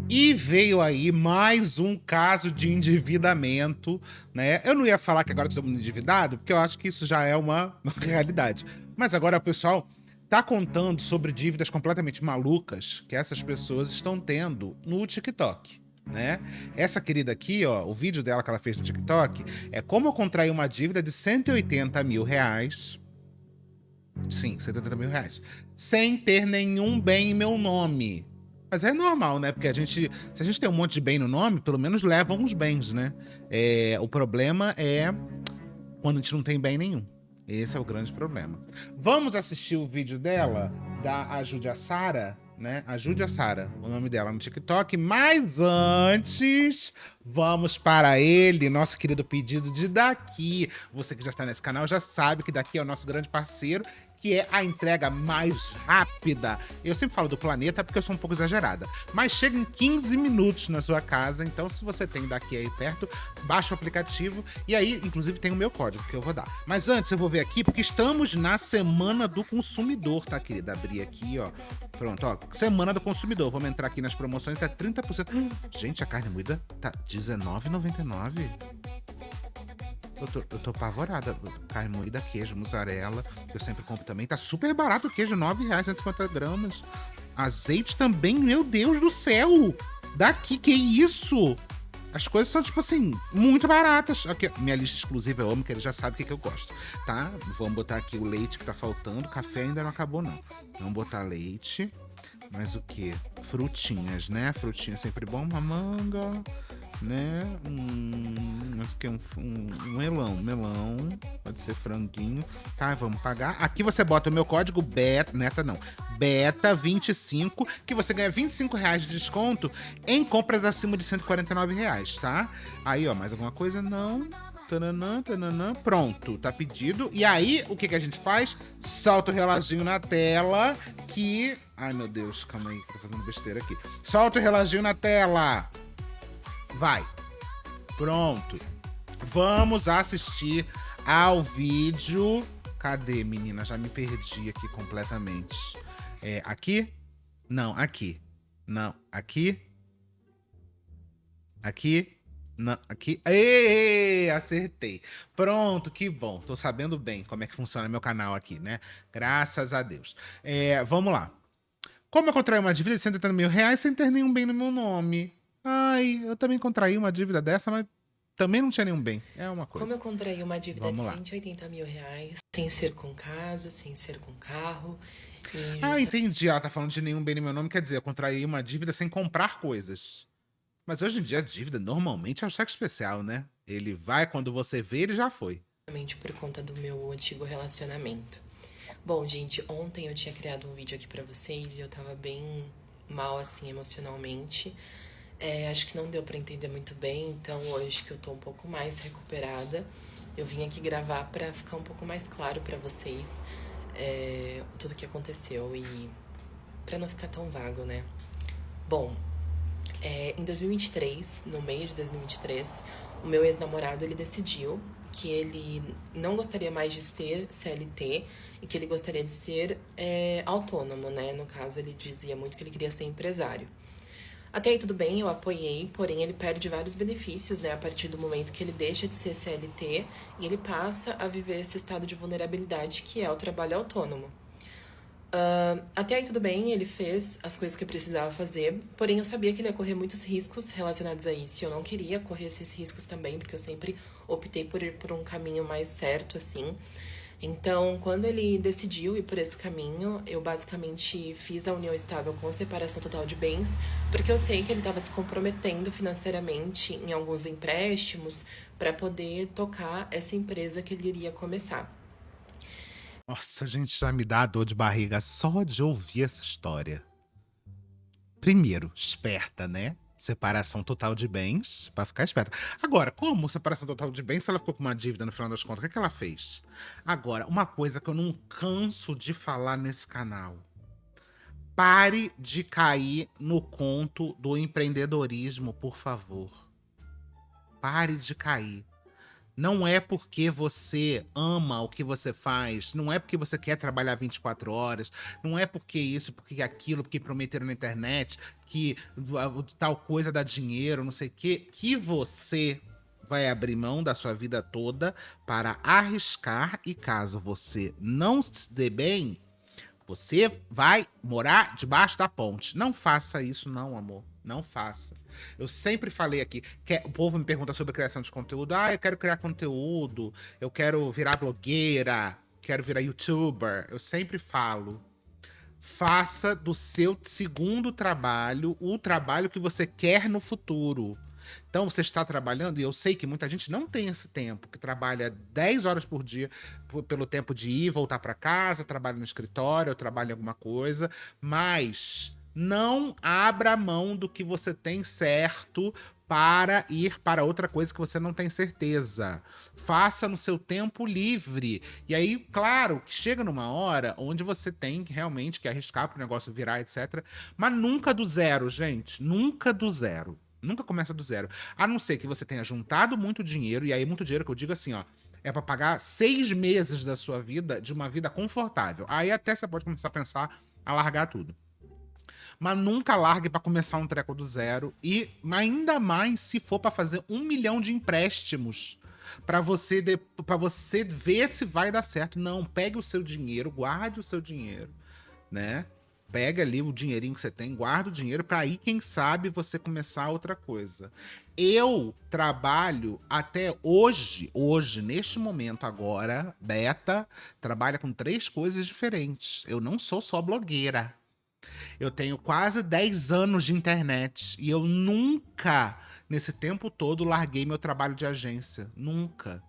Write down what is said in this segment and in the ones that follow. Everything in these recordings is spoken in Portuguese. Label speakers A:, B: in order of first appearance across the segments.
A: E veio aí mais um caso de endividamento, né? Eu não ia falar que agora todo mundo é endividado, porque eu acho que isso já é uma realidade. Mas agora o pessoal tá contando sobre dívidas completamente malucas que essas pessoas estão tendo no TikTok, né? Essa querida aqui, ó, o vídeo dela que ela fez no TikTok é como eu contrair uma dívida de 180 mil reais. Sim, 180 mil reais. Sem ter nenhum bem em meu nome. Mas é normal, né? Porque se a gente tem um monte de bem no nome, pelo menos leva uns bens, né? O problema é quando a gente não tem bem nenhum. Esse é o grande problema. Vamos assistir o vídeo dela, da Ajude a Sara, né? Ajude a Sara, o nome dela no TikTok. Mas antes, vamos para ele, nosso querido pedido de daqui. Você que já está nesse canal já sabe que daqui é o nosso grande parceiro, que é a entrega mais rápida. Eu sempre falo do planeta porque eu sou um pouco exagerada, mas chega em 15 minutos na sua casa. Então, se você tem daqui aí perto, baixa o aplicativo e aí, inclusive, tem o meu código que eu vou dar. Mas antes, eu vou ver aqui porque estamos na Semana do Consumidor, tá, querida? Abrir aqui, ó. Pronto, ó. Semana do Consumidor. Vamos entrar aqui nas promoções, tá 30%. Gente, a carne moída tá R$19,99. Eu tô apavorada. Carne moída, queijo, mussarela. Eu sempre compro também. Tá super barato o queijo, R$9,00, 150 gramas. Azeite também, meu Deus do céu! Daqui, que isso? As coisas são, tipo assim, muito baratas. Aqui, minha lista exclusiva eu amo, que ele já sabe o que eu gosto, tá? Vamos botar aqui o leite que tá faltando. Café ainda não acabou, não. Vamos botar leite. Mas o quê? Frutinhas, né? Frutinha é sempre bom. Uma manga, né? Mas que um melão, pode ser franguinho. Tá, vamos pagar. Aqui você bota o meu código BETA, neta não, BETA25, que você ganha R$25 de desconto em compras acima de R$149, tá? Aí, ó, mais alguma coisa? Não. Tananã, tananã, pronto, tá pedido. E aí, o que a gente faz? Solta o reloginho na tela que... Ai, meu Deus, calma aí, tô fazendo besteira aqui. Solta o reloginho na tela. Vai. Pronto. Vamos assistir ao vídeo. Cadê, menina? Já me perdi aqui completamente. Aqui? Não, aqui. Não, aqui. Aqui. Não, aqui. Ê, acertei. Pronto, que bom. Tô sabendo bem como é que funciona meu canal aqui, né? Graças a Deus. Vamos lá. Como eu contraí uma dívida de 180 mil reais sem ter nenhum bem no meu nome? Ai, eu também contraí uma dívida dessa, mas também não tinha nenhum bem. É uma
B: Como eu
A: coisa.
B: contraí uma dívida de
A: Vamos lá.
B: 180 mil reais, sem ser com casa, sem ser com carro, e
A: Ah,
B: justa...
A: entendi. Ela tá falando de nenhum bem no meu nome, quer dizer, eu contraí uma dívida sem comprar coisas. Mas hoje em dia a dívida normalmente é o cheque especial, né? Ele vai quando você vê, ele já foi.
B: justamente por conta do meu antigo relacionamento. Bom, gente, ontem eu tinha criado um vídeo aqui pra vocês e eu tava bem mal, assim, emocionalmente. Acho que não deu pra entender muito bem, então hoje que eu tô um pouco mais recuperada, eu vim aqui gravar pra ficar um pouco mais claro pra vocês tudo que aconteceu e pra não ficar tão vago, né? Bom, em 2023, no meio de 2023, o meu ex-namorado ele decidiu que ele não gostaria mais de ser CLT e que ele gostaria de ser autônomo, né? No caso, ele dizia muito que ele queria ser empresário. Até aí tudo bem, eu apoiei, porém ele perde vários benefícios, né? A partir do momento que ele deixa de ser CLT e ele passa a viver esse estado de vulnerabilidade que é o trabalho autônomo. Até aí tudo bem, ele fez as coisas que eu precisava fazer, porém eu sabia que ele ia correr muitos riscos relacionados a isso, e eu não queria correr esses riscos também, porque eu sempre optei por ir por um caminho mais certo, assim. Então, quando ele decidiu ir por esse caminho, eu basicamente fiz a união estável com separação total de bens, porque eu sei que ele estava se comprometendo financeiramente em alguns empréstimos para poder tocar essa empresa que ele iria começar.
A: Nossa, a gente já me dá dor de barriga só de ouvir essa história. Primeiro, esperta, né? Separação total de bens, pra ficar esperta. Agora, como separação total de bens, se ela ficou com uma dívida no final das contas, o que ela fez? Agora, uma coisa que eu não canso de falar nesse canal. Pare de cair no conto do empreendedorismo, por favor. Pare de cair. Não é porque você ama o que você faz, não é porque você quer trabalhar 24 horas, não é porque isso, porque aquilo, porque prometeram na internet que tal coisa dá dinheiro, não sei o quê, que você vai abrir mão da sua vida toda para arriscar e caso você não se dê bem, você vai morar debaixo da ponte. Não faça isso, não, amor. Não faça. Eu sempre falei aqui, o povo me pergunta sobre criação de conteúdo. Ah, eu quero criar conteúdo, eu quero virar blogueira, quero virar youtuber. Eu sempre falo, faça do seu segundo trabalho o trabalho que você quer no futuro. Então você está trabalhando, e eu sei que muita gente não tem esse tempo, que trabalha 10 horas por dia pelo tempo de ir, voltar para casa, trabalha no escritório, ou trabalha em alguma coisa, mas não abra mão do que você tem certo para ir para outra coisa que você não tem certeza. Faça no seu tempo livre. E aí, claro, que chega numa hora onde você tem realmente que arriscar para o negócio virar, etc. Mas nunca do zero, gente. Nunca do zero. Nunca começa do zero. A não ser que você tenha juntado muito dinheiro, e aí muito dinheiro que eu digo assim, ó, é pra pagar 6 meses da sua vida de uma vida confortável. Aí até você pode começar a pensar a largar tudo. Mas nunca largue pra começar um treco do zero, e ainda mais se for pra fazer 1 milhão de empréstimos pra você ver se vai dar certo. Não, pegue o seu dinheiro, guarde o seu dinheiro, né? Pega ali o dinheirinho que você tem, guarda o dinheiro para aí, quem sabe, você começar outra coisa. Eu trabalho até hoje, neste momento agora, Beta, trabalha com 3 coisas diferentes. Eu não sou só blogueira. Eu tenho quase 10 anos de internet e eu nunca, nesse tempo todo, larguei meu trabalho de agência. Nunca.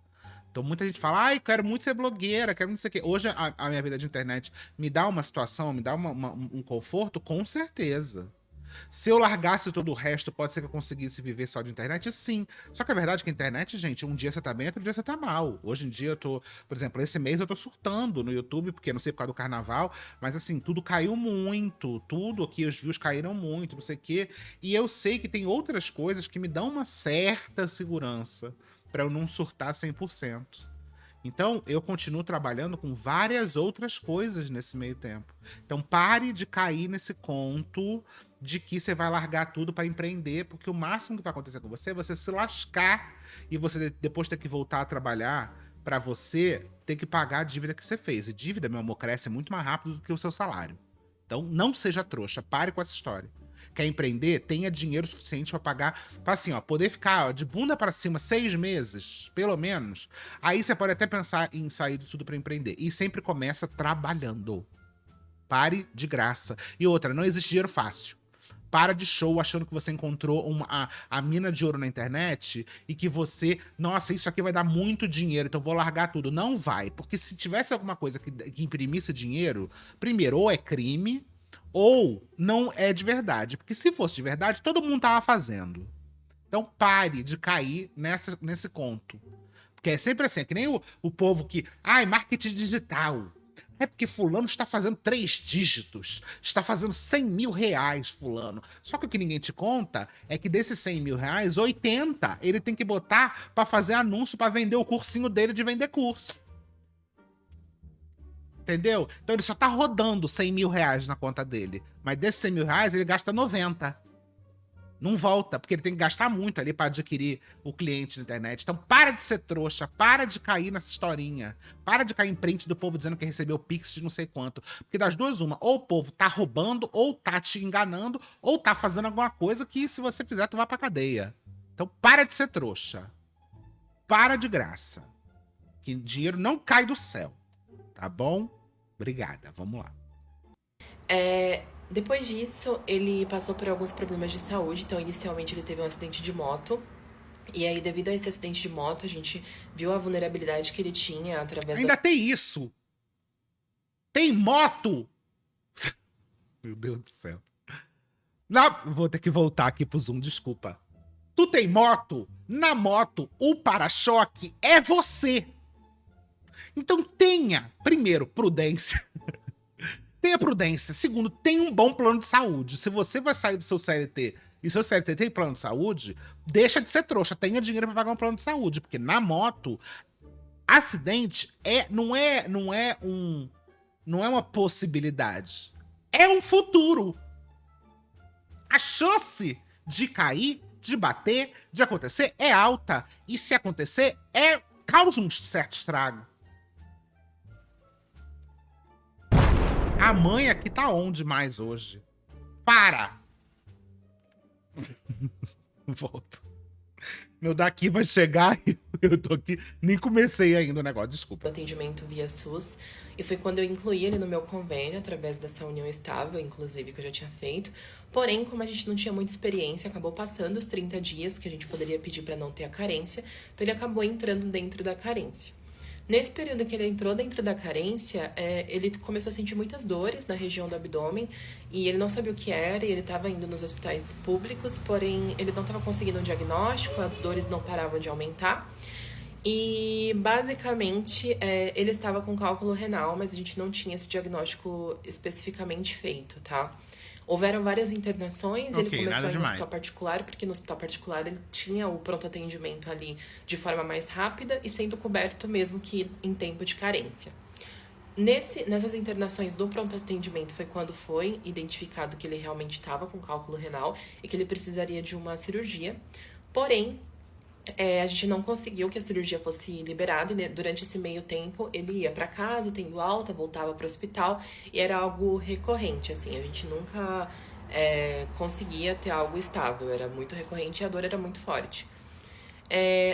A: Então muita gente fala, ai, quero muito ser blogueira, quero muito ser quê. Hoje a minha vida de internet me dá uma situação, me dá um conforto, com certeza. Se eu largasse todo o resto, pode ser que eu conseguisse viver só de internet? Sim. Só que a verdade é que a internet, gente, um dia você tá bem, outro dia você tá mal. Hoje em dia eu tô, por exemplo, esse mês eu tô surtando no YouTube, porque não sei por causa do carnaval, mas assim, tudo caiu muito, tudo aqui, os views caíram muito, não sei o quê. E eu sei que tem outras coisas que me dão uma certa segurança para eu não surtar 100%. Então, eu continuo trabalhando com várias outras coisas nesse meio tempo. Então, pare de cair nesse conto de que você vai largar tudo para empreender, porque o máximo que vai acontecer com você é você se lascar e você depois ter que voltar a trabalhar para você ter que pagar a dívida que você fez. E dívida, meu amor, cresce muito mais rápido do que o seu salário. Então, não seja trouxa, pare com essa história. Quer empreender? Tenha dinheiro suficiente para pagar, para assim, ó, poder ficar ó, de bunda para cima 6 meses, pelo menos. Aí você pode até pensar em sair de tudo para empreender. E sempre começa trabalhando. Pare de graça. E outra, não existe dinheiro fácil. Para de show achando que você encontrou a mina de ouro na internet e que você, nossa, isso aqui vai dar muito dinheiro, então vou largar tudo. Não vai, porque se tivesse alguma coisa que imprimisse dinheiro, primeiro, ou é crime, ou não é de verdade. Porque se fosse de verdade, todo mundo tava fazendo. Então pare de cair nesse conto. Porque é sempre assim, é que nem o povo que... Ai, marketing digital. É porque fulano está fazendo 3 dígitos. Está fazendo 100 mil reais, fulano. Só que o que ninguém te conta é que desses 100 mil reais, 80 ele tem que botar para fazer anúncio para vender o cursinho dele de vender curso. Entendeu? Então ele só tá rodando 100 mil reais na conta dele. Mas desses 100 mil reais ele gasta 90. Não volta, porque ele tem que gastar muito ali para adquirir o cliente na internet. Então para de ser trouxa, para de cair nessa historinha. Para de cair em print do povo dizendo que recebeu Pix de não sei quanto. Porque das duas uma, ou o povo tá roubando, ou tá te enganando, ou tá fazendo alguma coisa que se você fizer tu vai pra cadeia. Então para de ser trouxa. Para de graça. Que dinheiro não cai do céu. Tá bom? Obrigada, vamos lá.
B: Depois disso, ele passou por alguns problemas de saúde. Então, inicialmente, ele teve um acidente de moto. E aí, devido a esse acidente de moto, a gente viu a vulnerabilidade que ele tinha através
A: Ainda tem isso! Tem moto! Meu Deus do céu. Não, vou ter que voltar aqui pro Zoom, desculpa. Tu tem moto? Na moto, o para-choque é você! Então tenha, primeiro, prudência. Tenha prudência. Segundo, tenha um bom plano de saúde. Se você vai sair do seu CLT E se você tem plano de saúde, deixa de ser trouxa, tenha dinheiro pra pagar um plano de saúde, porque na moto, acidente não é uma possibilidade, é um futuro. A chance de cair, de bater, de acontecer é alta. E se acontecer, causa um certo estrago. A mãe aqui tá onde mais hoje? Para! Volto. Meu daqui vai chegar e eu tô aqui. Nem comecei ainda o negócio, desculpa.
B: Atendimento via SUS, e foi quando eu incluí ele no meu convênio, através dessa união estável, inclusive, que eu já tinha feito. Porém, como a gente não tinha muita experiência, acabou passando os 30 dias que a gente poderia pedir para não ter a carência, então ele acabou entrando dentro da carência. Nesse período que ele entrou dentro da carência, ele começou a sentir muitas dores na região do abdômen e ele não sabia o que era, e ele estava indo nos hospitais públicos, porém ele não estava conseguindo um diagnóstico, as dores não paravam de aumentar. E basicamente ele estava com cálculo renal, mas a gente não tinha esse diagnóstico especificamente feito, tá? Houveram várias internações, ele começou a ir no hospital particular, porque no hospital particular ele tinha o pronto atendimento ali de forma mais rápida e sendo coberto mesmo que em tempo de carência. Nessas internações do pronto atendimento foi quando foi identificado que ele realmente estava com cálculo renal e que ele precisaria de uma cirurgia. Porém, a gente não conseguiu que a cirurgia fosse liberada, e durante esse meio tempo ele ia para casa, tendo alta, voltava para o hospital, e era algo recorrente, assim, a gente nunca conseguia ter algo estável, era muito recorrente e a dor era muito forte.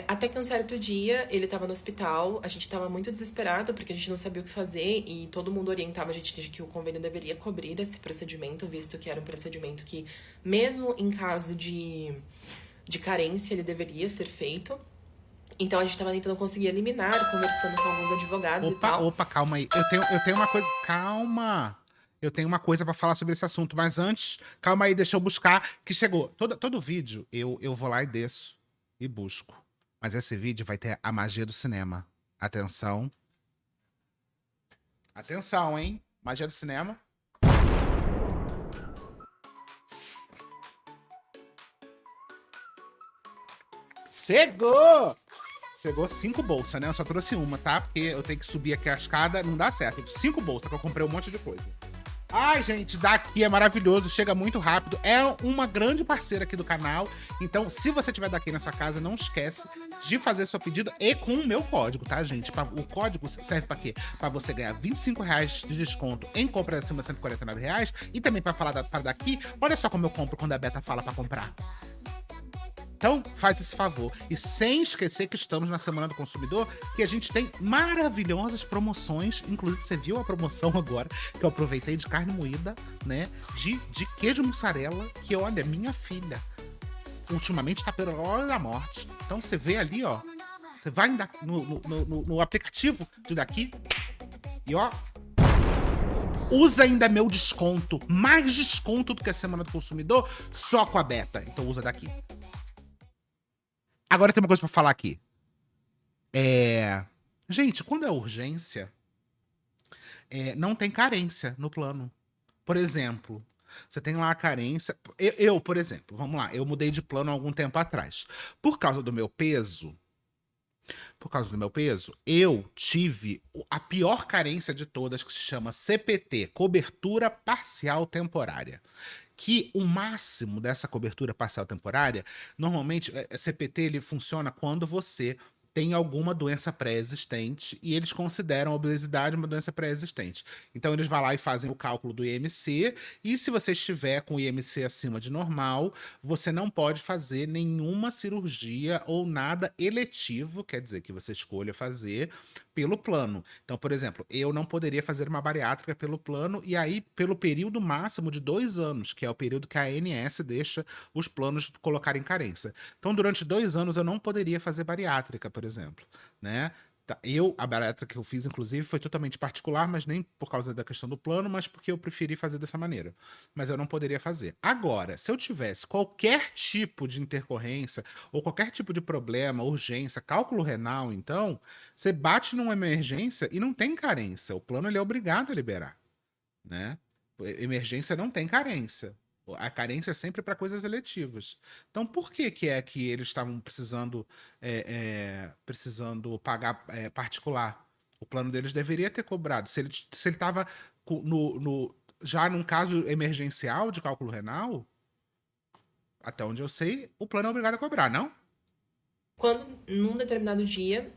B: Até que um certo dia ele estava no hospital, a gente estava muito desesperado porque a gente não sabia o que fazer e todo mundo orientava a gente de que o convênio deveria cobrir esse procedimento, visto que era um procedimento que, mesmo em caso de carência, ele deveria ser feito. Então a gente tava tentando conseguir eliminar, conversando com alguns advogados e tal.
A: Opa, calma aí. Eu tenho uma coisa. Calma. Eu tenho uma coisa pra falar sobre esse assunto, mas antes, calma aí, deixa eu buscar, que chegou. Todo vídeo eu vou lá e desço e busco. Mas esse vídeo vai ter a magia do cinema. Atenção. Atenção, hein? Magia do cinema. Chegou! Chegou 5 bolsas, né? Eu só trouxe uma, tá? Porque eu tenho que subir aqui a escada, não dá certo. 5 bolsas, que eu comprei um monte de coisa. Ai, gente, daqui é maravilhoso, chega muito rápido. É uma grande parceira aqui do canal. Então, se você tiver daqui na sua casa, não esquece de fazer seu pedido e com o meu código, tá, gente? O código serve pra quê? Pra você ganhar R$25 de desconto em compras acima de R$149 e também pra falar para daqui. Olha só como eu compro quando a Beta fala pra comprar. Então, faz esse favor. E sem esquecer que estamos na Semana do Consumidor, que a gente tem maravilhosas promoções. Inclusive, você viu a promoção agora, que eu aproveitei de carne moída, né? De queijo mussarela, que, olha, minha filha, ultimamente tá pela hora da morte. Então, você vê ali, ó. Você vai no aplicativo de daqui e, ó, usa ainda meu desconto. Mais desconto do que a Semana do Consumidor, só com a Beta. Então, usa daqui. Agora tem uma coisa pra falar aqui. Gente, quando é urgência, não tem carência no plano. Por exemplo, você tem lá a carência... Eu, por exemplo, vamos lá, eu mudei de plano há algum tempo atrás. Por causa do meu peso, eu tive a pior carência de todas, que se chama CPT, Cobertura Parcial Temporária. Que o máximo dessa cobertura parcial temporária, normalmente, CPT ele funciona quando você tem alguma doença pré-existente e eles consideram a obesidade uma doença pré-existente. Então eles vão lá e fazem o cálculo do IMC, e se você estiver com o IMC acima de normal, você não pode fazer nenhuma cirurgia ou nada eletivo, quer dizer, que você escolha fazer pelo plano. Então, por exemplo, eu não poderia fazer uma bariátrica pelo plano, e aí pelo período máximo de 2 anos, que é o período que a ANS deixa os planos colocarem carência. Então, durante 2 anos eu não poderia fazer bariátrica, por exemplo, né? A bariátrica que eu fiz, inclusive, foi totalmente particular, mas nem por causa da questão do plano, mas porque eu preferi fazer dessa maneira. Mas eu não poderia fazer. Agora, se eu tivesse qualquer tipo de intercorrência ou qualquer tipo de problema, urgência, cálculo renal, então, você bate numa emergência e não tem carência. O plano ele é obrigado a liberar, né? Emergência não tem carência. A carência é sempre para coisas eletivas. Então, por que que é que eles estavam precisando pagar particular? O plano deles deveria ter cobrado. Se ele estava já num caso emergencial de cálculo renal, até onde eu sei, o plano é obrigado a cobrar, não?
B: Quando, num determinado dia,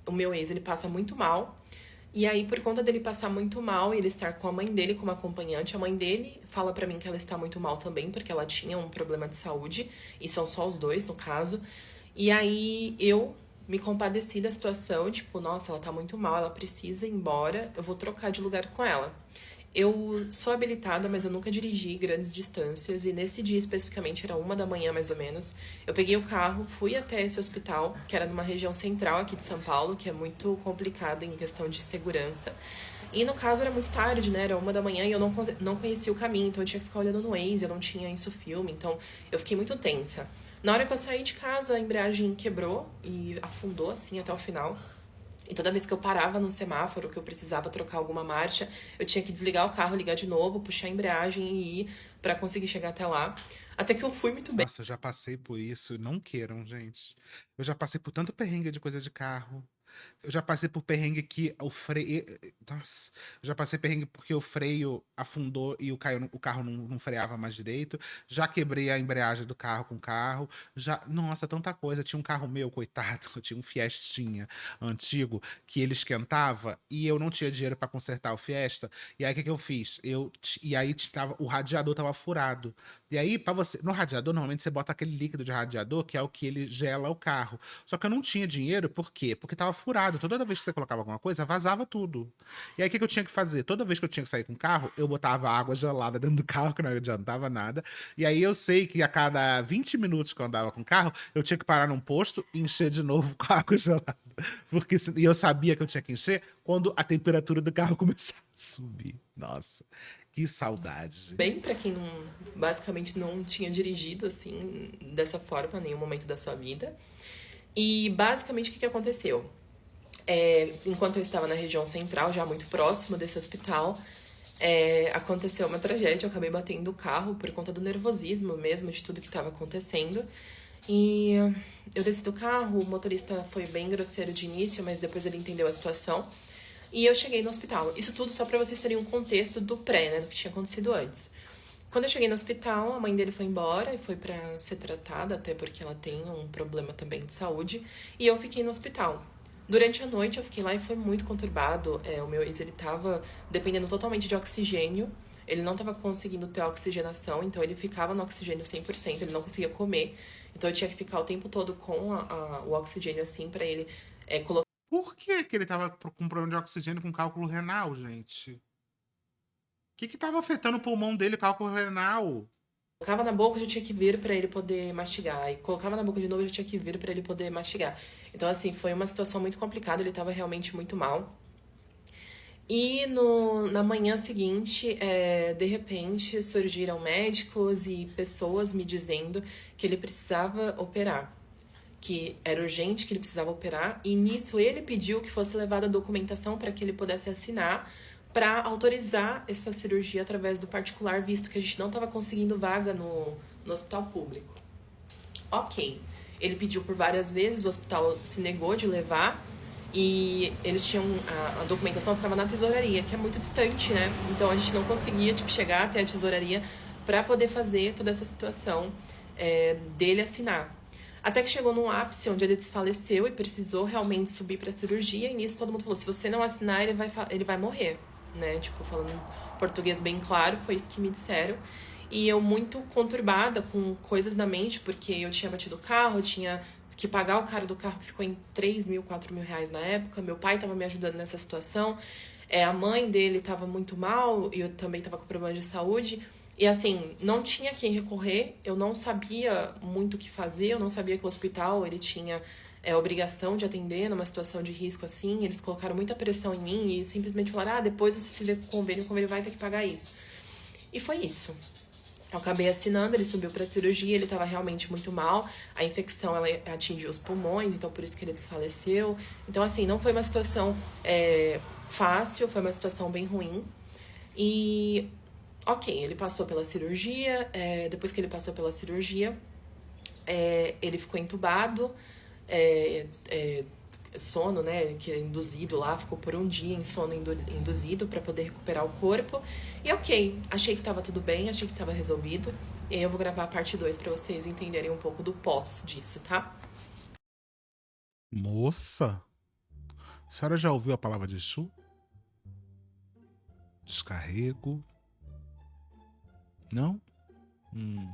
B: o meu ex, ele passa muito mal. E aí, por conta dele passar muito mal e ele estar com a mãe dele como acompanhante, a mãe dele fala pra mim que ela está muito mal também, porque ela tinha um problema de saúde, e são só os dois, no caso. E aí, eu me compadeci da situação, tipo, nossa, ela tá muito mal, ela precisa ir embora, eu vou trocar de lugar com ela. Eu sou habilitada, mas eu nunca dirigi grandes distâncias. E nesse dia especificamente, era 1 da manhã mais ou menos. Eu peguei o carro, fui até esse hospital, que era numa região central aqui de São Paulo, que é muito complicada em questão de segurança. E no caso era muito tarde, né? Era 1 da manhã e eu não conhecia o caminho, então eu tinha que ficar olhando no Waze, eu não tinha isso filme, então eu fiquei muito tensa. Na hora que eu saí de casa, a embreagem quebrou e afundou assim até o final. E toda vez que eu parava no semáforo, que eu precisava trocar alguma marcha, eu tinha que desligar o carro, ligar de novo, puxar a embreagem e ir pra conseguir chegar até lá. Até que eu fui muito bem.
A: Nossa, eu já passei por isso. Não queiram, gente. Eu já passei por tanto perrengue de coisa de carro. Eu já passei por perrengue que o freio. Nossa. Eu já passei perrengue porque o freio afundou e o carro não freava mais direito. Já quebrei a embreagem do carro com o carro. Já. Nossa, tanta coisa. Tinha um carro meu, coitado. Eu tinha um Fiestinha antigo que ele esquentava e eu não tinha dinheiro para consertar o Fiesta. E aí o que, que eu fiz? E aí o radiador tava furado. E aí, para você. No radiador, normalmente você bota aquele líquido de radiador, que é o que ele gela o carro. Só que eu não tinha dinheiro, por quê? Porque tava furado. Toda vez que você colocava alguma coisa, vazava tudo. E aí o que, que eu tinha que fazer? Toda vez que eu tinha que sair com o carro, eu botava água gelada dentro do carro, que não adiantava nada. E aí eu sei que a cada 20 minutos que eu andava com o carro, eu tinha que parar num posto e encher de novo com água gelada. E eu sabia que eu tinha que encher quando a temperatura do carro começava a subir. Nossa, que saudade.
B: Bem para quem não, basicamente não tinha dirigido assim dessa forma em nenhum momento da sua vida. E basicamente o que aconteceu? Enquanto eu estava na região central, já muito próximo desse hospital, aconteceu uma tragédia. Eu acabei batendo o carro por conta do nervosismo mesmo de tudo que estava acontecendo. E eu desci do carro, o motorista foi bem grosseiro de início, mas depois ele entendeu a situação. E eu cheguei no hospital. Isso tudo só pra vocês terem um contexto do pré, né, do que tinha acontecido antes. Quando eu cheguei no hospital, a mãe dele foi embora e foi pra ser tratada, até porque ela tem um problema também de saúde, e eu fiquei no hospital. Durante a noite eu fiquei lá e foi muito conturbado. O meu ex, ele tava dependendo totalmente de oxigênio. Ele não tava conseguindo ter oxigenação, então ele ficava no oxigênio 100%, ele não conseguia comer. Então eu tinha que ficar o tempo todo com o oxigênio assim pra ele colocar.
A: Por que que ele tava com problema de oxigênio com cálculo renal, gente? O que que tava afetando o pulmão dele, cálculo renal?
B: Colocava na boca, já tinha que vir pra ele poder mastigar. E colocava na boca de novo, já tinha que vir pra ele poder mastigar. Então, assim, foi uma situação muito complicada. Ele tava realmente muito mal. E na manhã seguinte, de repente, surgiram médicos e pessoas me dizendo que ele precisava operar. Que era urgente, que ele precisava operar. E nisso ele pediu que fosse levada a documentação para que ele pudesse assinar para autorizar essa cirurgia através do particular, visto que a gente não estava conseguindo vaga no hospital público. Ok. Ele pediu por várias vezes, o hospital se negou de levar e eles tinham a documentação ficava na tesouraria, que é muito distante, né? Então a gente não conseguia chegar até a tesouraria para poder fazer toda essa situação dele assinar. Até que chegou num ápice onde ele desfaleceu e precisou realmente subir para cirurgia. E nisso todo mundo falou: se você não assinar, ele vai morrer, né? Tipo, falando português bem claro, foi isso que me disseram. E eu muito conturbada, com coisas na mente, porque eu tinha batido o carro, eu tinha que pagar o cara do carro, que ficou em 3 mil, 4 mil reais na época. Meu pai estava me ajudando nessa situação. A mãe dele estava muito mal e eu também estava com problema de saúde. E assim, não tinha quem recorrer, eu não sabia muito o que fazer, eu não sabia que o hospital ele tinha obrigação de atender numa situação de risco assim. Eles colocaram muita pressão em mim e simplesmente falaram: depois você se vê com o convênio vai ter que pagar isso. E foi isso. Eu acabei assinando, ele subiu para cirurgia, ele estava realmente muito mal, a infecção ela atingiu os pulmões, então por isso que ele desfaleceu. Então assim, não foi uma situação fácil, foi uma situação bem ruim. E Ok, ele passou pela cirurgia, depois que ele passou pela cirurgia, ele ficou entubado, é, é, sono, né, que é induzido lá, ficou por um dia em sono induzido para poder recuperar o corpo. E ok, achei que tava tudo bem, achei que tava resolvido. E aí eu vou gravar a parte 2 para vocês entenderem um pouco do pós disso, tá?
A: Moça, a senhora já ouviu a palavra de Exu? Descarrego? Não? Hum,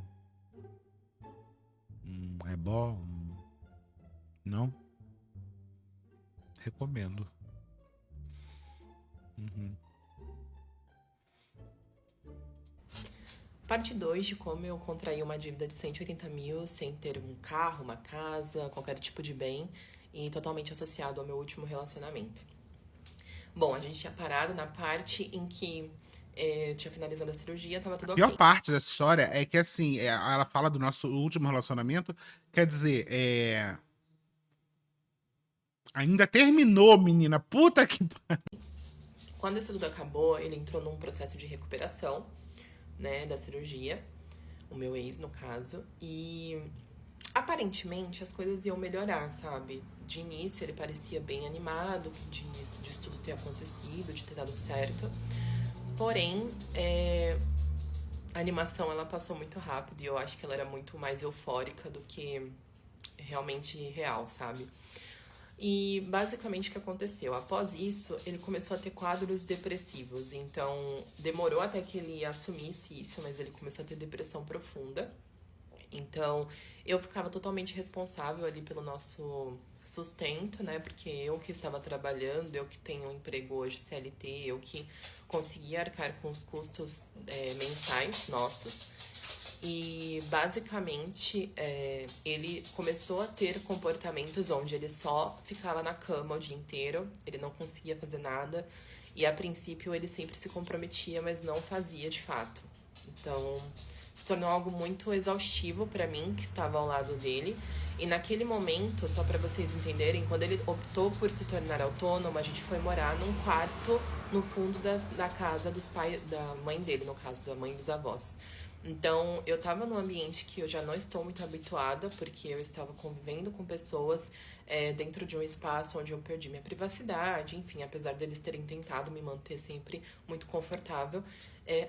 A: é bom? Não? Recomendo. Uhum.
B: Parte 2 de como eu contraí uma dívida de 180 mil sem ter um carro, uma casa, qualquer tipo de bem e totalmente associado ao meu último relacionamento. Bom, a gente tinha parado na parte em que tinha finalizado a cirurgia, tava
A: A
B: tudo
A: pior
B: ok.
A: parte dessa história é que, assim, ela fala do nosso último relacionamento, quer dizer, ainda terminou, menina. Puta que.
B: Quando isso tudo acabou, ele entrou num processo de recuperação, né, da cirurgia, o meu ex, no caso, e aparentemente as coisas iam melhorar, sabe? De início ele parecia bem animado de tudo ter acontecido, de ter dado certo. Porém, a animação ela passou muito rápido e eu acho que ela era muito mais eufórica do que realmente real, sabe? E basicamente o que aconteceu? Após isso, ele começou a ter quadros depressivos. Então, demorou até que ele assumisse isso, mas ele começou a ter depressão profunda. Então, eu ficava totalmente responsável ali pelo nosso sustento, né? Porque eu que estava trabalhando, eu que tenho um emprego hoje CLT, eu que conseguia arcar com os custos mensais nossos. E basicamente ele começou a ter comportamentos onde ele só ficava na cama o dia inteiro, ele não conseguia fazer nada. E a princípio ele sempre se comprometia, mas não fazia de fato. Então se tornou algo muito exaustivo para mim, que estava ao lado dele. E naquele momento, só para vocês entenderem, quando ele optou por se tornar autônomo, a gente foi morar num quarto no fundo da casa dos pais, da mãe dele, no caso, da mãe dos avós. Então, eu estava num ambiente que eu já não estou muito habituada, porque eu estava convivendo com pessoas dentro de um espaço onde eu perdi minha privacidade, enfim, apesar deles terem tentado me manter sempre muito confortável,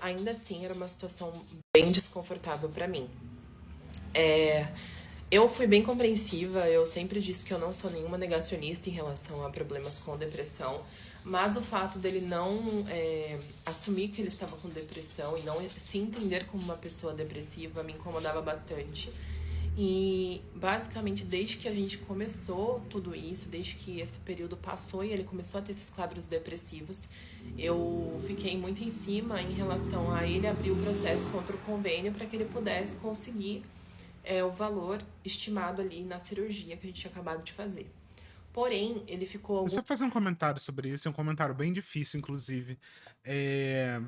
B: ainda assim era uma situação bem desconfortável para mim. Eu fui bem compreensiva, eu sempre disse que eu não sou nenhuma negacionista em relação a problemas com depressão, mas o fato dele não assumir que ele estava com depressão e não se entender como uma pessoa depressiva me incomodava bastante. E basicamente, desde que a gente começou tudo isso, desde que esse período passou e ele começou a ter esses quadros depressivos, eu fiquei muito em cima em relação a ele abrir o processo contra o convênio para que ele pudesse conseguir o valor estimado ali na cirurgia que a gente tinha acabado de fazer. Porém, ele ficou
A: Deixa eu fazer um comentário sobre isso, é um comentário bem difícil, inclusive. É,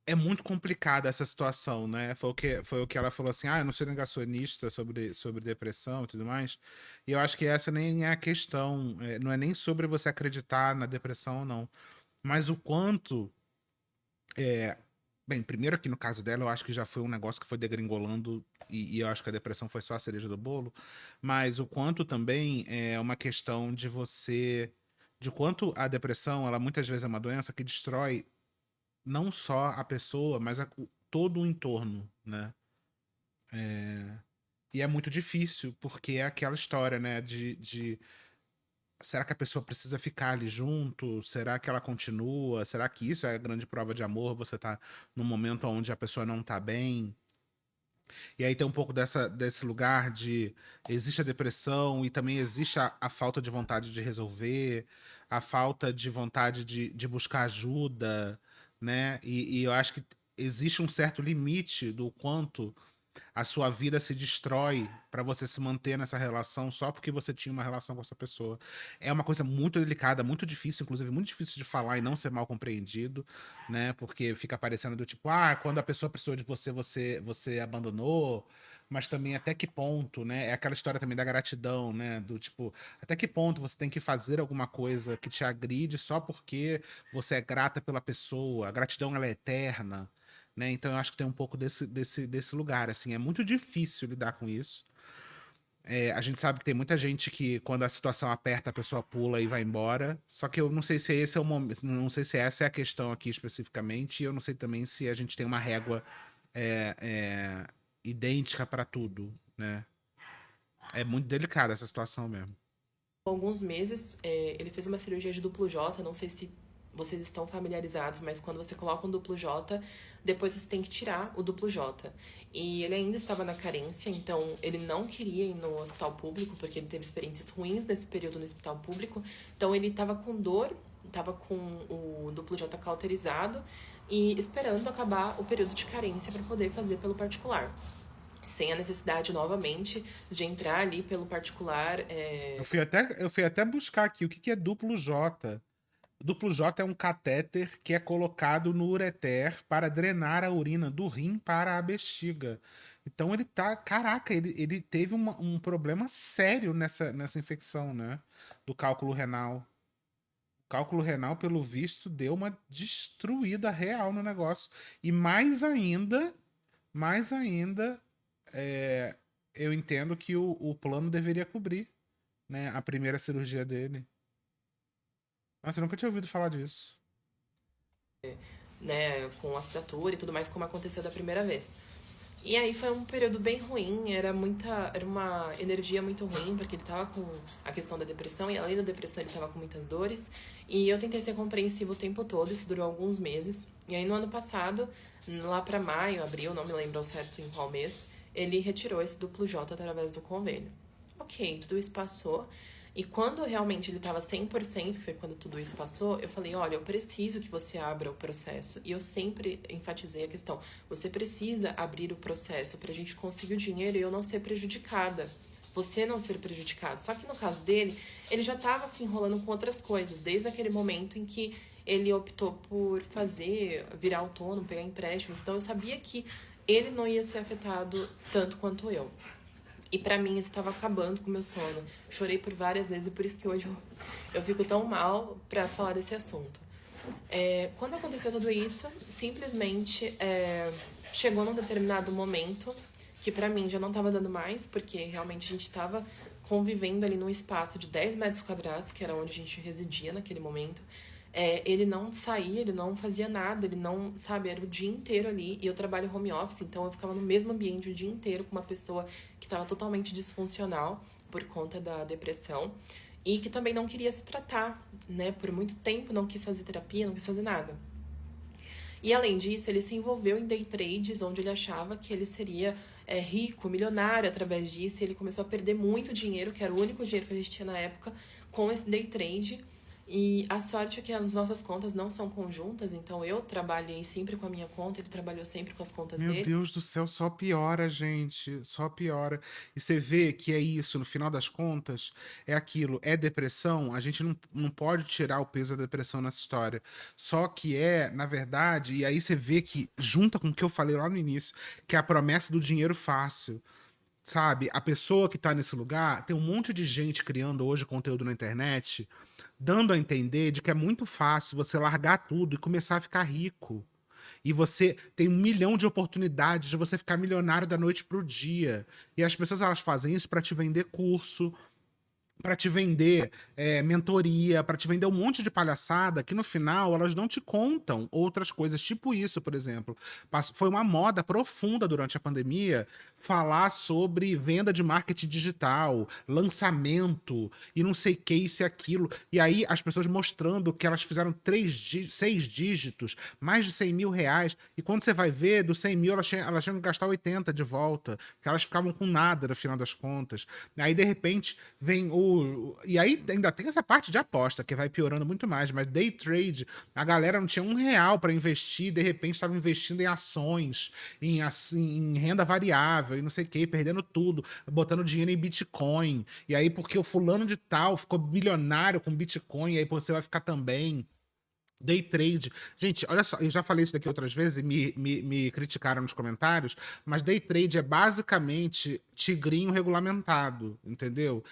A: é muito complicada essa situação, né? Foi o que ela falou assim: ah, eu não sou negacionista sobre depressão e tudo mais. E eu acho que essa nem é a questão, não é nem sobre você acreditar na depressão ou não, mas o quanto. Bem, primeiro aqui no caso dela, eu acho que já foi um negócio que foi degringolando e eu acho que a depressão foi só a cereja do bolo, mas o quanto também é uma questão de você. De quanto a depressão, ela muitas vezes é uma doença que destrói não só a pessoa, mas todo o entorno, né? E é muito difícil, porque é aquela história, né? Será que a pessoa precisa ficar ali junto? Será que ela continua? Será que isso é a grande prova de amor? Você tá num momento onde a pessoa não tá bem? E aí tem um pouco desse lugar de existe a depressão e também existe a falta de vontade de resolver, a falta de vontade de buscar ajuda, né? E eu acho que existe um certo limite do quanto a sua vida se destrói para você se manter nessa relação só porque você tinha uma relação com essa pessoa. É uma coisa muito delicada, muito difícil, inclusive muito difícil de falar e não ser mal compreendido, né? Porque fica parecendo do tipo, ah, quando a pessoa precisou de você, você abandonou, mas também até que ponto, né? É aquela história também da gratidão, né? Do tipo, até que ponto você tem que fazer alguma coisa que te agride só porque você é grata pela pessoa. A gratidão ela é eterna, né? Então eu acho que tem um pouco desse lugar, assim. É muito difícil lidar com isso. A gente sabe que tem muita gente que, quando a situação aperta, a pessoa pula e vai embora. Só que eu não sei se esse é o momento, não sei se essa é a questão aqui especificamente, e eu não sei também se a gente tem uma régua é, é, idêntica para tudo, né? É muito delicada essa situação mesmo.
B: Alguns meses, ele fez uma cirurgia de duplo J, não sei se vocês estão familiarizados, mas quando você coloca um duplo J, depois você tem que tirar o duplo J. E ele ainda estava na carência, então ele não queria ir no hospital público, porque ele teve experiências ruins nesse período no hospital público. Então ele estava com dor, estava com o duplo J cauterizado e esperando acabar o período de carência para poder fazer pelo particular. Sem a necessidade, novamente, de entrar ali pelo particular.
A: Eu fui até buscar aqui o que que é duplo J. Duplo J é um catéter que é colocado no ureter para drenar a urina do rim para a bexiga. Então ele tá. Caraca, ele teve um problema sério nessa infecção, né? Do cálculo renal. O cálculo renal, pelo visto, deu uma destruída real no negócio. E mais ainda, é, eu entendo que o plano deveria cobrir, né? A primeira cirurgia dele. Nossa, eu nunca tinha ouvido falar disso.
B: Né, com assinatura e tudo mais, como aconteceu da primeira vez. E aí foi um período bem ruim, era uma energia muito ruim, porque ele tava com a questão da depressão, e além da depressão ele tava com muitas dores. E eu tentei ser compreensivo o tempo todo, isso durou alguns meses. E aí no ano passado, lá pra maio, abril, não me lembro ao certo em qual mês, ele retirou esse duplo J através do convênio. Ok, tudo isso passou. E quando realmente ele estava 100%, que foi quando tudo isso passou, eu falei, olha, eu preciso que você abra o processo. E eu sempre enfatizei a questão, você precisa abrir o processo para a gente conseguir o dinheiro e eu não ser prejudicada. Você não ser prejudicado. Só que no caso dele, ele já estava se enrolando com outras coisas, desde aquele momento em que ele optou por virar autônomo, pegar empréstimos. Então eu sabia que ele não ia ser afetado tanto quanto eu. E pra mim isso estava acabando com o meu sono. Chorei por várias vezes e por isso que hoje eu fico tão mal pra falar desse assunto. Quando aconteceu tudo isso, simplesmente chegou num determinado momento que pra mim já não tava dando mais, porque realmente a gente tava convivendo ali num espaço de 10 metros quadrados, que era onde a gente residia naquele momento. Ele não saía, ele não fazia nada, ele não, sabe, era o dia inteiro ali. E eu trabalho home office, então eu ficava no mesmo ambiente o dia inteiro com uma pessoa que estava totalmente disfuncional por conta da depressão e que também não queria se tratar, né? Por muito tempo não quis fazer terapia, não quis fazer nada. E além disso, ele se envolveu em day trades, onde ele achava que ele seria rico, milionário através disso, e ele começou a perder muito dinheiro, que era o único dinheiro que a gente tinha na época, com esse day trade. E a sorte é que as nossas contas não são conjuntas, então eu trabalhei sempre com a minha conta, ele trabalhou sempre com as contas
A: Meu
B: dele.
A: Deus do céu, só piora, gente. Só piora. E você vê que é isso, no final das contas, é aquilo, é depressão. A gente não pode tirar o peso da depressão nessa história. Só que na verdade, e aí você vê que, junta com o que eu falei lá no início, que é a promessa do dinheiro fácil. Sabe? A pessoa que tá nesse lugar, tem um monte de gente criando hoje conteúdo na internet, dando a entender de que é muito fácil você largar tudo e começar a ficar rico. E você tem 1 milhão de oportunidades de você ficar milionário da noite pro dia. E as pessoas elas fazem isso para te vender curso, para te vender mentoria, para te vender um monte de palhaçada que no final elas não te contam outras coisas, tipo isso, por exemplo. Foi uma moda profunda durante a pandemia falar sobre venda de marketing digital, lançamento e não sei o que, isso e aquilo. E aí as pessoas mostrando que elas fizeram 6 dígitos, mais de 100 mil reais. E quando você vai ver, dos 100 mil elas tinham que gastar 80 de volta, que elas ficavam com nada no final das contas. Aí de repente vem e aí ainda tem essa parte de aposta, que vai piorando muito mais, mas day trade, a galera não tinha R$ 1 para investir, de repente estava investindo em ações, em renda variável, e não sei o que, perdendo tudo, botando dinheiro em Bitcoin. E aí, porque o fulano de tal ficou bilionário com Bitcoin, e aí você vai ficar também. Day trade. Gente, olha só, eu já falei isso daqui outras vezes e me criticaram nos comentários, mas day trade é basicamente tigrinho regulamentado, entendeu?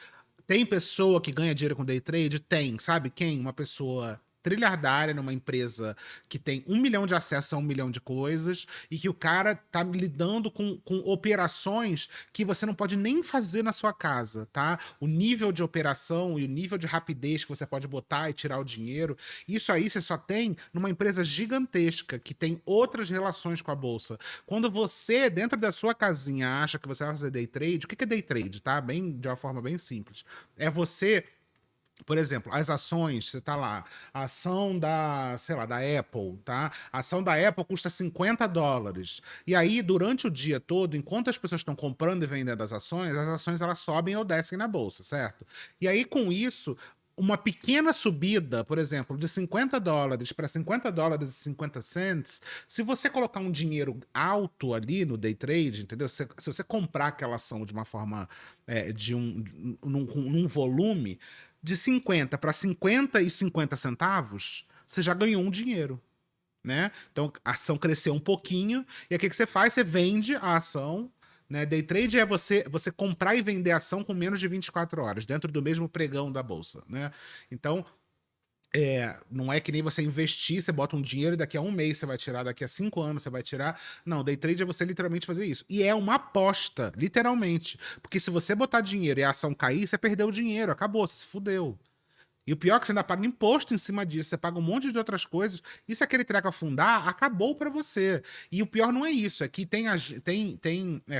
A: Tem pessoa que ganha dinheiro com day trade? Tem. Sabe quem? Uma pessoa trilhardária numa empresa que tem 1 milhão de acessos a 1 milhão de coisas e que o cara tá lidando com operações que você não pode nem fazer na sua casa, tá? O nível de operação e o nível de rapidez que você pode botar e tirar o dinheiro, isso aí você só tem numa empresa gigantesca que tem outras relações com a bolsa. Quando você, dentro da sua casinha, acha que você vai fazer day trade, o que é day trade, tá? Bem, de uma forma bem simples. É você, por exemplo, as ações, você tá lá, a ação da, sei lá, da Apple, tá? A ação da Apple custa US$ 50. E aí, durante o dia todo, enquanto as pessoas estão comprando e vendendo as ações elas sobem ou descem na bolsa, certo? E aí, com isso, uma pequena subida, por exemplo, de US$ 50 para US$ 50,50, se você colocar um dinheiro alto ali no day trade, entendeu? Se você comprar aquela ação de uma forma, num volume, de 50 para 50 centavos, você já ganhou um dinheiro, né? Então a ação cresceu um pouquinho, e aí o que você faz? Você vende a ação, né? Day trade é você comprar e vender a ação com menos de 24 horas, dentro do mesmo pregão da bolsa, né? Então, não é que nem você investir, você bota um dinheiro e daqui a um mês você vai tirar, daqui a 5 anos você vai tirar. Não, day trade é você literalmente fazer isso. E é uma aposta, literalmente. Porque se você botar dinheiro e a ação cair, você perdeu o dinheiro, acabou, você se fudeu. E o pior é que você ainda paga imposto em cima disso, você paga um monte de outras coisas, e se aquele treco afundar, acabou pra você. E o pior não é isso, é que tem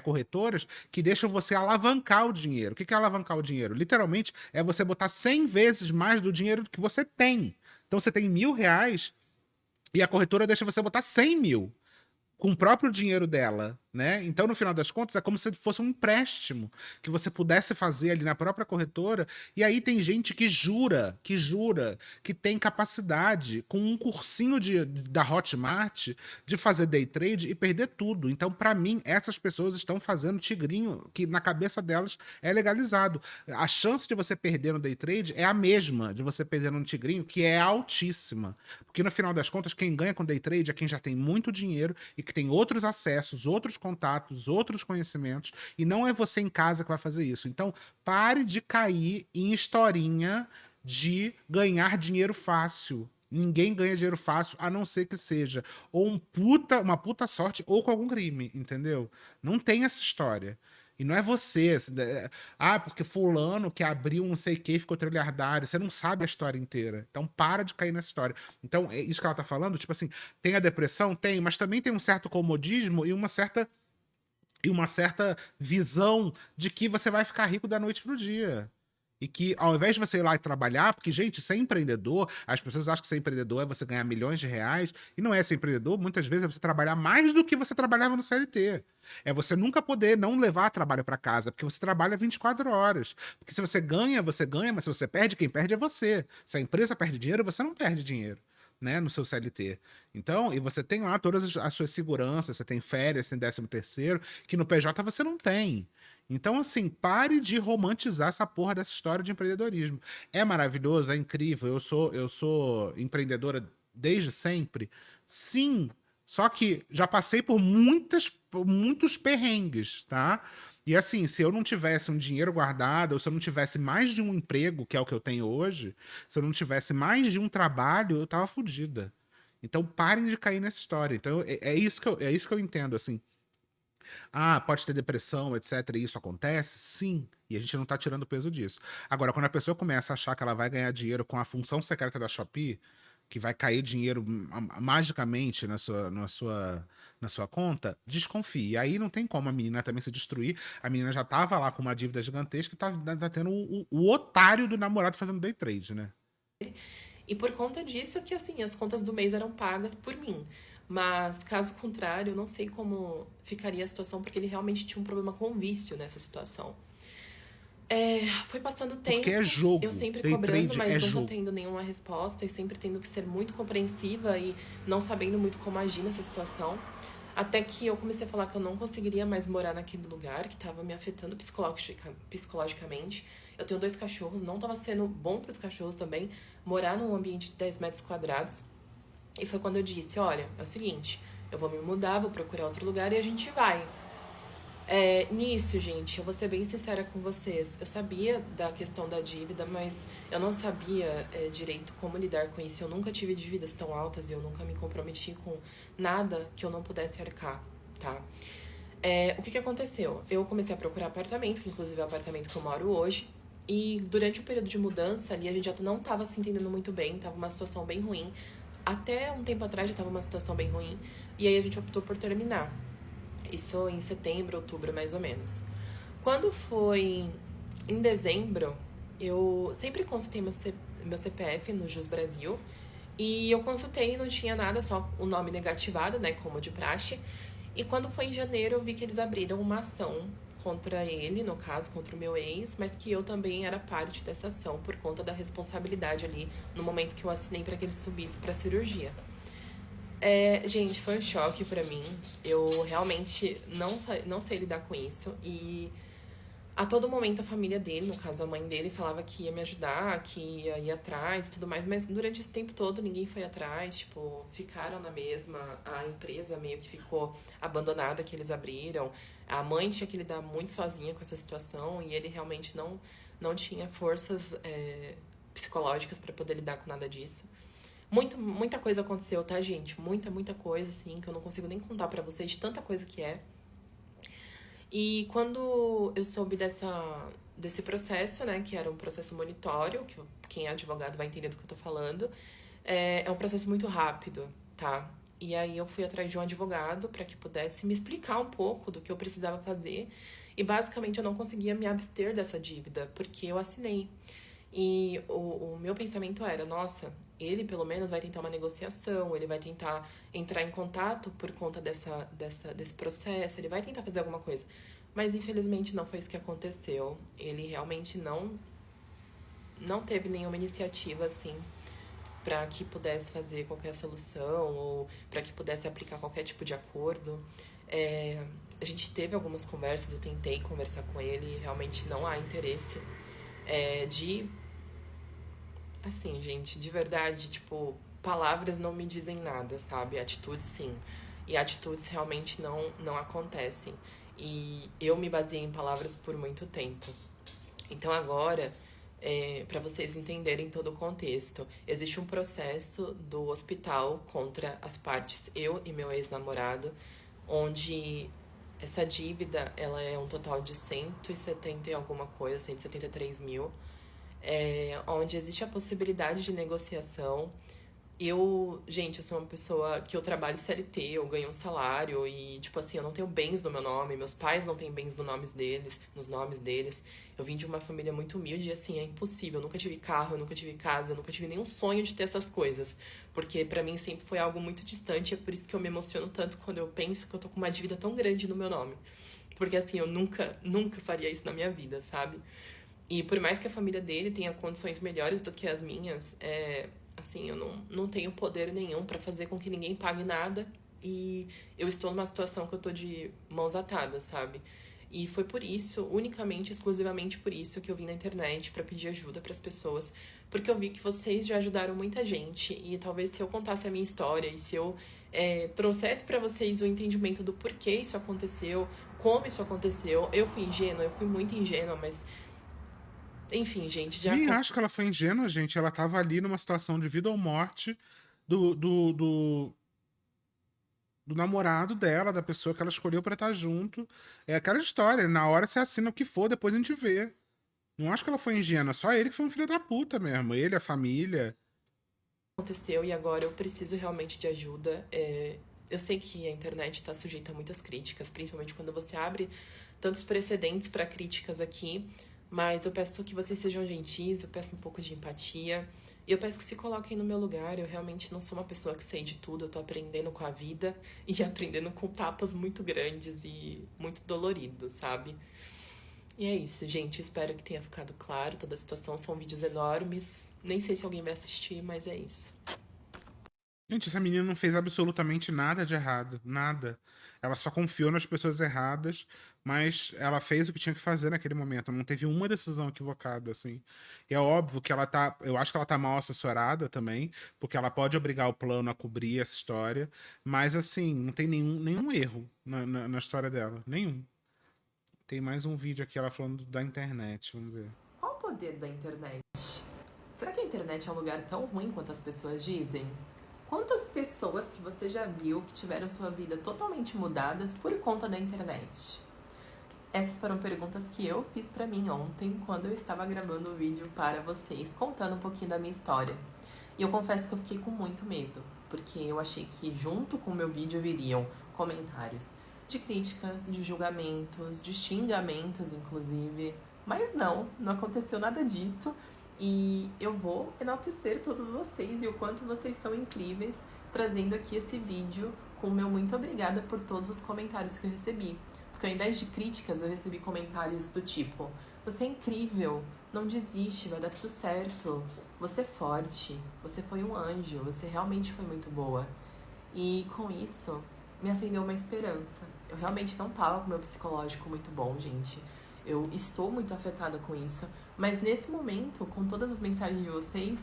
A: corretoras que deixam você alavancar o dinheiro. O que é alavancar o dinheiro? Literalmente, é você botar 100 vezes mais do dinheiro que você tem. Então você tem R$ 1.000 e a corretora deixa você botar 100 mil com o próprio dinheiro dela, né? Então, no final das contas, é como se fosse um empréstimo que você pudesse fazer ali na própria corretora. E aí tem gente que tem capacidade, com um cursinho da Hotmart, de fazer day trade e perder tudo. Então, para mim, essas pessoas estão fazendo tigrinho que na cabeça delas é legalizado. A chance de você perder no day trade é a mesma de você perder no tigrinho, que é altíssima. Porque no final das contas, quem ganha com day trade é quem já tem muito dinheiro e que tem outros acessos, outros contatos, outros conhecimentos, e não é você em casa que vai fazer isso. Então, pare de cair em historinha de ganhar dinheiro fácil. Ninguém ganha dinheiro fácil, a não ser que seja ou uma puta sorte ou com algum crime, entendeu? Não tem essa história. E não é você. Porque fulano que abriu um não sei o que ficou trilhardário. Você não sabe a história inteira. Então para de cair nessa história. Então, é isso que ela tá falando, tipo assim, tem a depressão? Tem, mas também tem um certo comodismo e uma certa visão de que você vai ficar rico da noite pro dia. E que ao invés de você ir lá e trabalhar, porque, gente, ser empreendedor, as pessoas acham que ser empreendedor é você ganhar milhões de reais, e não é ser empreendedor, muitas vezes é você trabalhar mais do que você trabalhava no CLT. É você nunca poder não levar trabalho para casa, porque você trabalha 24 horas. Porque se você ganha, mas se você perde, quem perde é você. Se a empresa perde dinheiro, você não perde dinheiro, né, no seu CLT. Então, e você tem lá todas as suas seguranças, você tem férias, tem 13º, que no PJ você não tem. Então, assim, pare de romantizar essa porra dessa história de empreendedorismo. É maravilhoso, é incrível, eu sou empreendedora desde sempre. Sim, só que já passei por muitos perrengues, tá? E assim, se eu não tivesse um dinheiro guardado, ou se eu não tivesse mais de um emprego, que é o que eu tenho hoje, se eu não tivesse mais de um trabalho, eu tava fodida. Então parem de cair nessa história. Então é isso que eu entendo, assim. Pode ter depressão, etc. E isso acontece? Sim. E a gente não tá tirando o peso disso. Agora, quando a pessoa começa a achar que ela vai ganhar dinheiro com a função secreta da Shopee, que vai cair dinheiro magicamente na sua conta, desconfie. E aí não tem como a menina também se destruir. A menina já tava lá com uma dívida gigantesca e tá tendo o otário do namorado fazendo day trade, né?
B: E por conta disso que, assim, as contas do mês eram pagas por mim. Mas, caso contrário, eu não sei como ficaria a situação, porque ele realmente tinha um problema com vício nessa situação. Foi passando o
A: Porque é
B: tempo, eu
A: jogo.
B: sempre
A: Day
B: cobrando,
A: trade é
B: mas nunca
A: jogo.
B: tendo nenhuma resposta e sempre tendo que ser muito compreensiva e não sabendo muito como agir nessa situação. Até que eu comecei a falar que eu não conseguiria mais morar naquele lugar, que estava me afetando psicologicamente. Eu tenho 2 cachorros, não estava sendo bom para os cachorros também morar num ambiente de 10 metros quadrados. E foi quando eu disse, olha, é o seguinte, eu vou me mudar, vou procurar outro lugar e a gente vai. Nisso, gente, eu vou ser bem sincera com vocês. Eu sabia da questão da dívida, mas eu não sabia direito como lidar com isso. Eu nunca tive dívidas tão altas e eu nunca me comprometi com nada que eu não pudesse arcar, tá? O que que aconteceu? Eu comecei a procurar apartamento, que inclusive é o apartamento que eu moro hoje. E durante o período de mudança ali, a gente já não estava se entendendo muito bem, tava uma situação bem ruim. Até um tempo atrás já tava uma situação bem ruim. E aí a gente optou por terminar. Isso em setembro, outubro, mais ou menos. Quando foi em dezembro, eu sempre consultei meu CPF no Jus Brasil. E eu consultei e não tinha nada, só o nome negativado, né, como de praxe. E quando foi em janeiro, eu vi que eles abriram uma ação contra ele, no caso, contra o meu ex, mas que eu também era parte dessa ação por conta da responsabilidade ali no momento que eu assinei para que ele subisse para cirurgia. Gente, foi um choque pra mim. Eu realmente não sei lidar com isso. E a todo momento a família dele, no caso a mãe dele, falava que ia me ajudar, que ia ir atrás e tudo mais. Mas durante esse tempo todo ninguém foi atrás. Tipo, ficaram na mesma. A empresa meio que ficou abandonada que eles abriram. A mãe tinha que lidar muito sozinha com essa situação. E ele realmente não tinha forças psicológicas pra poder lidar com nada disso. Muita coisa aconteceu, tá, gente? Muita coisa, assim, que eu não consigo nem contar pra vocês, tanta coisa que é. E quando eu soube desse processo, né, que era um processo monitório, que quem é advogado vai entender do que eu tô falando, é um processo muito rápido, tá? E aí eu fui atrás de um advogado para que pudesse me explicar um pouco do que eu precisava fazer. E basicamente eu não conseguia me abster dessa dívida, porque eu assinei. E o meu pensamento era, nossa, ele pelo menos vai tentar uma negociação, ele vai tentar entrar em contato por conta desse processo, ele vai tentar fazer alguma coisa. Mas infelizmente não foi isso que aconteceu. Ele realmente não teve nenhuma iniciativa assim para que pudesse fazer qualquer solução ou para que pudesse aplicar qualquer tipo de acordo. A gente teve algumas conversas, eu tentei conversar com ele e realmente não há interesse de assim, gente, de verdade, tipo, palavras não me dizem nada, sabe? Atitudes sim. E atitudes realmente não acontecem. E eu me baseei em palavras por muito tempo. Então agora, para vocês entenderem todo o contexto, existe um processo do hospital contra as partes, eu e meu ex-namorado, onde essa dívida, ela é um total de 170 e alguma coisa, 173 mil, onde existe a possibilidade de negociação. Gente, eu sou uma pessoa que eu trabalho CLT, eu ganho um salário e, tipo assim, eu não tenho bens no meu nome, meus pais não têm bens nos nomes deles. Eu vim de uma família muito humilde e, assim, é impossível. Eu nunca tive carro, eu nunca tive casa, eu nunca tive nenhum sonho de ter essas coisas. Porque pra mim sempre foi algo muito distante, é por isso que eu me emociono tanto quando eu penso que eu tô com uma dívida tão grande no meu nome. Porque, assim, eu nunca faria isso na minha vida, sabe? E por mais que a família dele tenha condições melhores do que as minhas, assim, eu não tenho poder nenhum pra fazer com que ninguém pague nada. E eu estou numa situação que eu tô de mãos atadas, sabe? E foi por isso, unicamente, exclusivamente por isso, que eu vim na internet pra pedir ajuda pras pessoas. Porque eu vi que vocês já ajudaram muita gente. E talvez se eu contasse a minha história e se eu trouxesse pra vocês o entendimento do porquê isso aconteceu, como isso aconteceu. Eu fui ingênua, eu fui muito ingênua, mas enfim, gente, já
A: Nem acho que ela foi ingênua, gente. Ela tava ali numa situação de vida ou morte do, do, do, do namorado dela, da pessoa que ela escolheu pra estar junto. É aquela história, na hora você assina o que for, depois a gente vê. Não acho que ela foi ingênua, só ele que foi um filho da puta mesmo. Ele, a família.
B: aconteceu e agora eu preciso realmente de ajuda. Eu sei que a internet está sujeita a muitas críticas, principalmente quando você abre tantos precedentes para críticas aqui, mas eu peço que vocês sejam gentis, eu peço um pouco de empatia. E eu peço que se coloquem no meu lugar. Eu realmente não sou uma pessoa que sei de tudo. Eu tô aprendendo com a vida e aprendendo com tapas muito grandes e muito doloridos, sabe? E é isso, gente. Espero que tenha ficado claro toda a situação. São vídeos enormes. Nem sei se alguém vai assistir, mas é isso.
A: Gente, essa menina não fez absolutamente nada de errado. Nada. Ela só confiou nas pessoas erradas, mas ela fez o que tinha que fazer naquele momento. Não teve uma decisão equivocada, assim. E é óbvio que ela tá. Eu acho que ela tá mal assessorada também, porque ela pode obrigar o plano a cobrir essa história. Mas, assim, não tem nenhum erro na história dela. Nenhum. Tem mais um vídeo aqui, ela falando da internet. Vamos ver.
B: Qual o poder da internet? Será que a internet é um lugar tão ruim quanto as pessoas dizem? Quantas pessoas que você já viu que tiveram sua vida totalmente mudadas por conta da internet? Essas foram perguntas que eu fiz pra mim ontem, quando eu estava gravando o vídeo para vocês, contando um pouquinho da minha história. E eu confesso que eu fiquei com muito medo, porque eu achei que junto com o meu vídeo viriam comentários de críticas, de julgamentos, de xingamentos, inclusive. Mas não aconteceu nada disso. E eu vou enaltecer todos vocês e o quanto vocês são incríveis, trazendo aqui esse vídeo com o meu muito obrigada por todos os comentários que eu recebi. Porque ao invés de críticas, eu recebi comentários do tipo: você é incrível, não desiste, vai dar tudo certo, você é forte, você foi um anjo, você realmente foi muito boa. E com isso, me acendeu uma esperança. Eu realmente não tava com meu psicológico muito bom, gente. Eu estou muito afetada com isso. Mas nesse momento, com todas as mensagens de vocês,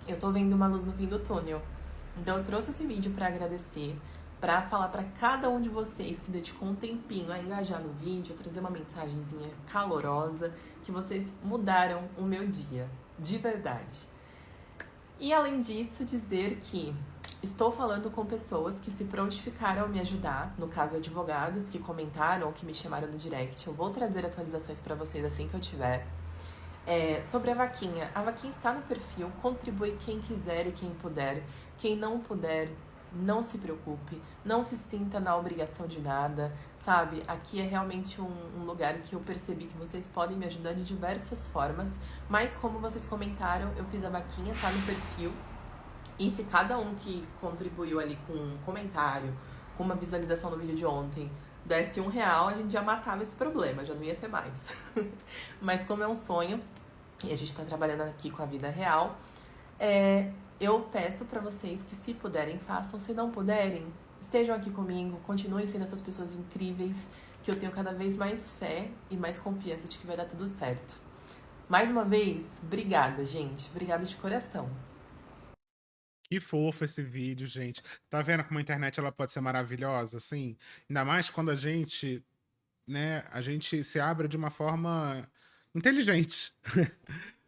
B: eu tô vendo uma luz no fim do túnel. Então eu trouxe esse vídeo pra agradecer, pra falar pra cada um de vocês que dedicou um tempinho a engajar no vídeo, trazer uma mensagenzinha calorosa, que vocês mudaram o meu dia, de verdade. E além disso, dizer que estou falando com pessoas que se prontificaram a me ajudar, no caso advogados que comentaram ou que me chamaram no direct. Eu vou trazer atualizações para vocês assim que eu tiver. Sobre a vaquinha está no perfil, contribui quem quiser e quem puder. Quem não puder, não se preocupe, não se sinta na obrigação de nada, sabe? Aqui é realmente um lugar que eu percebi que vocês podem me ajudar de diversas formas, mas como vocês comentaram, eu fiz a vaquinha, tá no perfil. E se cada um que contribuiu ali com um comentário, com uma visualização no vídeo de ontem, desse R$1, a gente já matava esse problema, já não ia ter mais. Mas como é um sonho, e a gente tá trabalhando aqui com a vida real, eu peço pra vocês que, se puderem, façam. Se não puderem, estejam aqui comigo, continuem sendo essas pessoas incríveis, que eu tenho cada vez mais fé e mais confiança de que vai dar tudo certo. Mais uma vez, obrigada, gente. Obrigada de coração.
A: Que fofo esse vídeo, gente. Tá vendo como a internet ela pode ser maravilhosa, assim? Ainda mais quando a gente, né, a gente se abre de uma forma inteligente.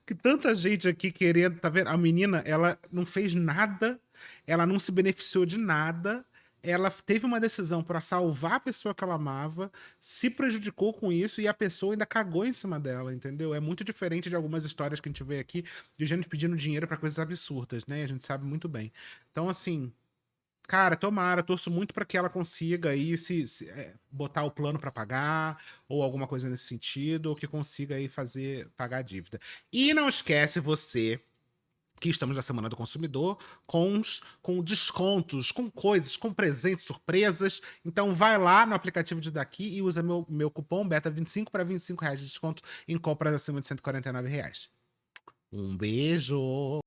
A: Que tanta gente aqui querendo, tá vendo? A menina, ela não fez nada, ela não se beneficiou de nada, ela teve uma decisão para salvar a pessoa que ela amava, se prejudicou com isso e a pessoa ainda cagou em cima dela, entendeu? É muito diferente de algumas histórias que a gente vê aqui de gente pedindo dinheiro para coisas absurdas, né? A gente sabe muito bem. Então, assim, cara, tomara, torço muito para que ela consiga aí botar o plano para pagar, ou alguma coisa nesse sentido, ou que consiga aí pagar a dívida. E não esquece você que estamos na Semana do Consumidor, com descontos, com coisas, com presentes, surpresas. Então vai lá no aplicativo de daqui e usa meu cupom BETA25 para R$25 de desconto em compras acima de R$149. Um beijo!